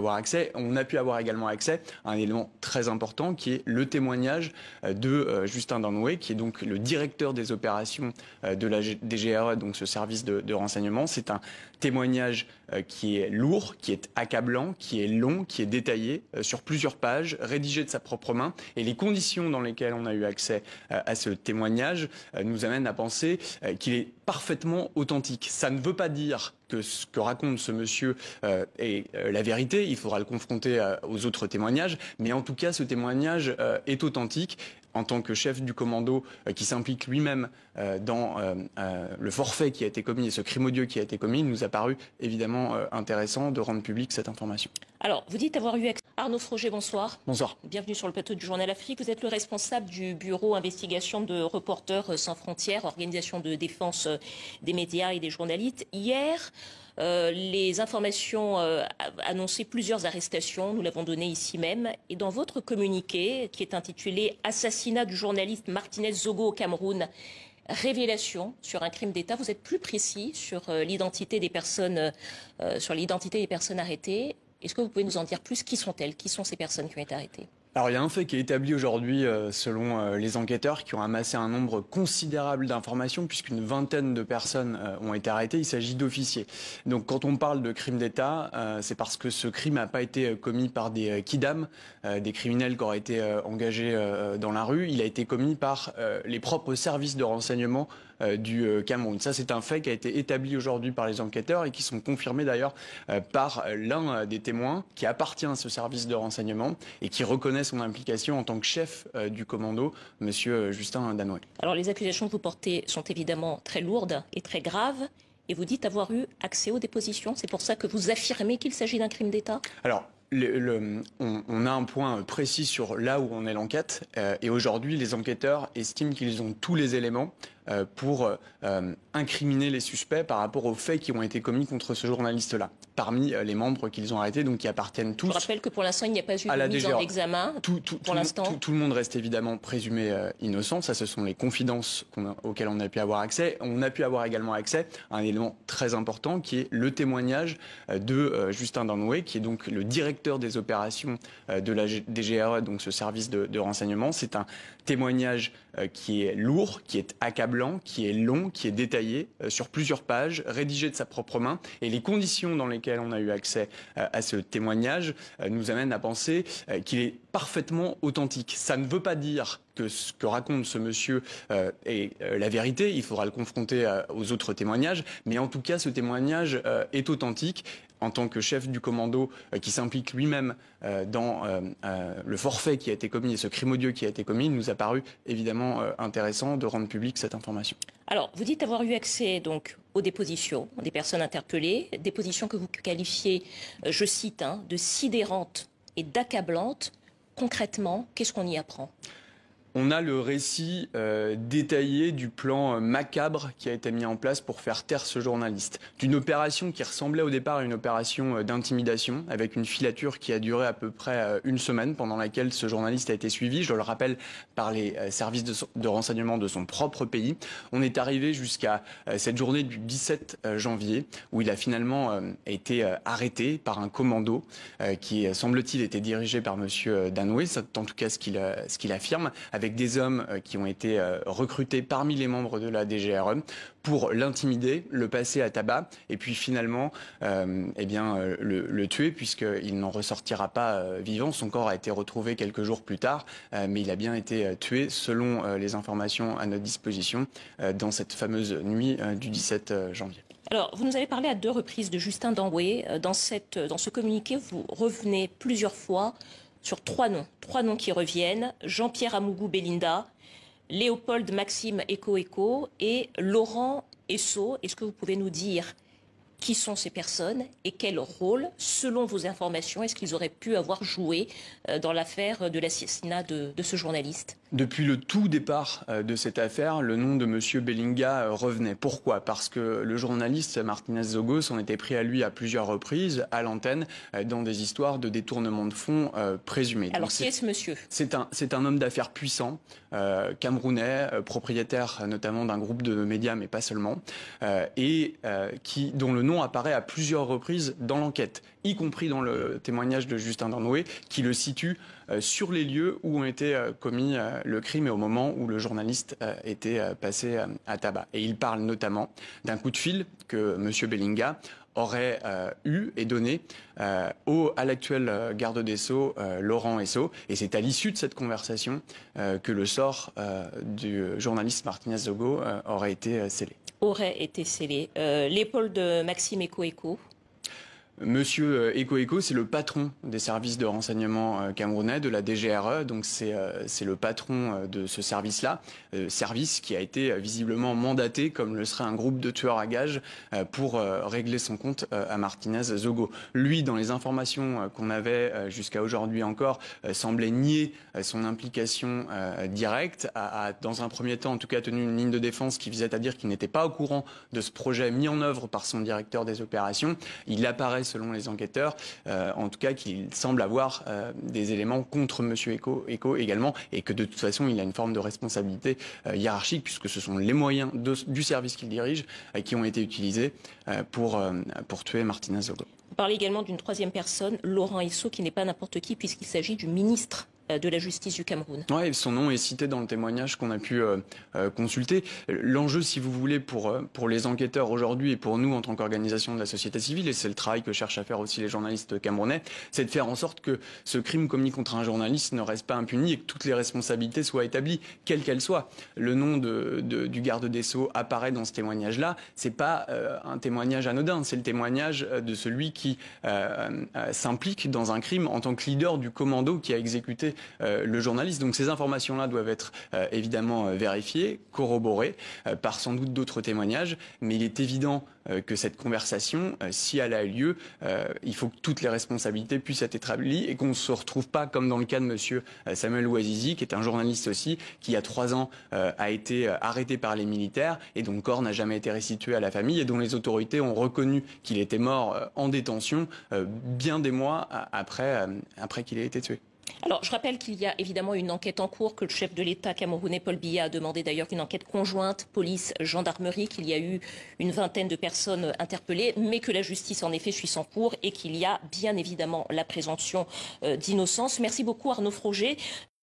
avoir accès. On a pu avoir également accès à un élément très important qui est le témoignage de Justin Danoué, qui est donc le directeur des opérations de la DGRE, donc ce service de renseignement. C'est un témoignage qui est lourd, qui est accablant, qui est long, qui est détaillé sur plusieurs pages, rédigé de sa propre main. Et les conditions dans lesquelles on a eu accès à ce témoignage nous amènent à penser qu'il est parfaitement authentique. Ça ne veut pas dire que ce que raconte ce monsieur est la vérité. Il faudra le confronter aux autres témoignages. Mais en tout cas, ce témoignage est authentique. En tant que chef du commando qui s'implique lui-même dans le forfait qui a été commis et ce crime odieux qui a été commis, il nous a paru évidemment intéressant de rendre publique cette information. Alors, vous dites avoir eu accès. Arnaud Froger, bonsoir. Bonsoir. Bienvenue sur le plateau du Journal Afrique. Vous êtes le responsable du bureau investigation de Reporters sans frontières, organisation de défense des médias et des journalistes. Hier, les informations annonçaient plusieurs arrestations, nous l'avons donné ici même. Et dans votre communiqué, qui est intitulé « Assassinat du journaliste Martinez Zogo au Cameroun », révélation sur un crime d'État, vous êtes plus précis sur l'identité des personnes, arrêtées. Est-ce que vous pouvez nous en dire plus? Qui sont-elles? Qui sont ces personnes qui ont été arrêtées? Alors il y a un fait qui est établi aujourd'hui selon les enquêteurs qui ont amassé un nombre considérable d'informations puisqu'une vingtaine de personnes ont été arrêtées. Il s'agit d'officiers. Donc quand on parle de crime d'État, c'est parce que ce crime n'a pas été commis par des kidams, des criminels qui auraient été engagés dans la rue. Il a été commis par les propres services de renseignement du Cameroun. Ça, c'est un fait qui a été établi aujourd'hui par les enquêteurs et qui sont confirmés d'ailleurs par l'un des témoins qui appartient à ce service de renseignement et qui reconnaît son implication en tant que chef du commando, monsieur Justin Danoué. Alors les accusations que vous portez sont évidemment très lourdes et très graves et vous dites avoir eu accès aux dépositions. C'est pour ça que vous affirmez qu'il s'agit d'un crime d'État? Alors, on a un point précis sur là où en est l'enquête et aujourd'hui les enquêteurs estiment qu'ils ont tous les éléments pour incriminer les suspects par rapport aux faits qui ont été commis contre ce journaliste-là, parmi les membres qu'ils ont arrêtés, donc qui appartiennent tous. Je rappelle que pour l'instant, il n'y a pas eu de mise en examen. Pour l'instant, tout le monde reste évidemment présumé innocent. Ça, ce sont les confidences auxquelles on a pu avoir accès. On a pu avoir également accès à un élément très important qui est le témoignage de Justin Danoué, qui est donc le directeur des opérations de la DGRE, donc ce service de renseignement. C'est un témoignage qui est lourd, qui est accablant, qui est long, qui est détaillé sur plusieurs pages, rédigé de sa propre main. Et les conditions dans lesquelles on a eu accès à ce témoignage nous amènent à penser qu'il est parfaitement authentique. Ça ne veut pas dire que ce que raconte ce monsieur est la vérité. Il faudra le confronter aux autres témoignages. Mais en tout cas, ce témoignage est authentique. En tant que chef du commando qui s'implique lui-même dans le forfait qui a été commis et ce crime odieux qui a été commis, il nous a paru évidemment intéressant de rendre publique cette information. Alors, vous dites avoir eu accès donc aux dépositions des personnes interpellées, dépositions que vous qualifiez, je cite, de sidérantes et d'accablantes. Concrètement, qu'est-ce qu'on y apprend ? On a le récit détaillé du plan macabre qui a été mis en place pour faire taire ce journaliste. D'une opération qui ressemblait au départ à une opération d'intimidation, avec une filature qui a duré à peu près une semaine, pendant laquelle ce journaliste a été suivi, je le rappelle, par les services de renseignement de son propre pays. On est arrivé jusqu'à cette journée du 17 janvier, où il a finalement été arrêté par un commando qui, semble-t-il, était dirigé par monsieur Danoué, c'est en tout cas ce qu'il affirme, avec des hommes qui ont été recrutés parmi les membres de la DGRE pour l'intimider, le passer à tabac et puis finalement le tuer puisqu'il n'en ressortira pas vivant. Son corps a été retrouvé quelques jours plus tard, mais il a bien été tué selon les informations à notre disposition dans cette fameuse nuit du 17 janvier. Alors, vous nous avez parlé à 2 reprises de Justin Danoué. Dans ce communiqué, vous revenez plusieurs fois sur 3 noms qui reviennent: Jean-Pierre Amougou Belinda, Léopold Maxime Eko et Laurent Esso. Est-ce que vous pouvez nous dire qui sont ces personnes et quel rôle, selon vos informations, est-ce qu'ils auraient pu avoir joué dans l'affaire de l'assassinat de ce journaliste ? Depuis le tout départ de cette affaire, le nom de M. Bellinga revenait. Pourquoi? Parce que le journaliste Martínez Zogo s'en était pris à lui à plusieurs reprises, à l'antenne, dans des histoires de détournement de fonds présumés. Alors, qui est ce monsieur? C'est un homme d'affaires puissant, camerounais, propriétaire notamment d'un groupe de médias, mais pas seulement, dont le nom apparaît à plusieurs reprises dans l'enquête, y compris dans le témoignage de Justin Dornoué, qui le situe sur les lieux où ont été commis le crime et au moment où le journaliste était passé à tabac. Et il parle notamment d'un coup de fil que M. Bellinga aurait eu et donné à l'actuel garde des Sceaux, Laurent Esso. Et c'est à l'issue de cette conversation que le sort du journaliste Martínez Zogo aurait été scellé. Aurait été scellé. L'épaule de Maxime Eko. Monsieur Eko, c'est le patron des services de renseignement camerounais, de la DGRE, donc c'est le patron de ce service-là, service qui a été visiblement mandaté, comme le serait un groupe de tueurs à gages, pour régler son compte à Martínez Zogo. Lui, dans les informations qu'on avait jusqu'à aujourd'hui encore, semblait nier son implication directe, a dans un premier temps en tout cas tenu une ligne de défense qui visait à dire qu'il n'était pas au courant de ce projet mis en œuvre par son directeur des opérations. Il apparaît selon les enquêteurs, en tout cas qu'il semble avoir des éléments contre M. Eko également, et que de toute façon il a une forme de responsabilité hiérarchique, puisque ce sont les moyens du service qu'il dirige qui ont été utilisés pour tuer Martínez Zogo. Vous parlez également d'une troisième personne, Laurent Esso, qui n'est pas n'importe qui, puisqu'il s'agit du ministre de la justice du Cameroun. Oui, son nom est cité dans le témoignage qu'on a pu consulter. L'enjeu, si vous voulez, pour les enquêteurs aujourd'hui et pour nous en tant qu'organisation de la société civile, et c'est le travail que cherchent à faire aussi les journalistes camerounais, c'est de faire en sorte que ce crime commis contre un journaliste ne reste pas impuni et que toutes les responsabilités soient établies, quelles qu'elles soient. Le nom du garde des Sceaux apparaît dans ce témoignage-là. C'est pas un témoignage anodin, c'est le témoignage de celui qui s'implique dans un crime en tant que leader du commando qui a exécuté le journaliste. Donc ces informations-là doivent être évidemment vérifiées, corroborées par sans doute d'autres témoignages, mais il est évident que cette conversation, si elle a eu lieu, il faut que toutes les responsabilités puissent être établies et qu'on ne se retrouve pas comme dans le cas de monsieur Samuel Ouazizi, qui est un journaliste aussi, qui il y a 3 ans a été arrêté par les militaires et dont le corps n'a jamais été restitué à la famille et dont les autorités ont reconnu qu'il était mort en détention bien des mois après qu'il ait été tué. Alors, je rappelle qu'il y a évidemment une enquête en cours, que le chef de l'État camerounais, Paul Biya, a demandé d'ailleurs une enquête conjointe, police-gendarmerie, qu'il y a eu une vingtaine de personnes interpellées, mais que la justice en effet suit son cours et qu'il y a bien évidemment la présomption d'innocence. Merci beaucoup Arnaud Froger.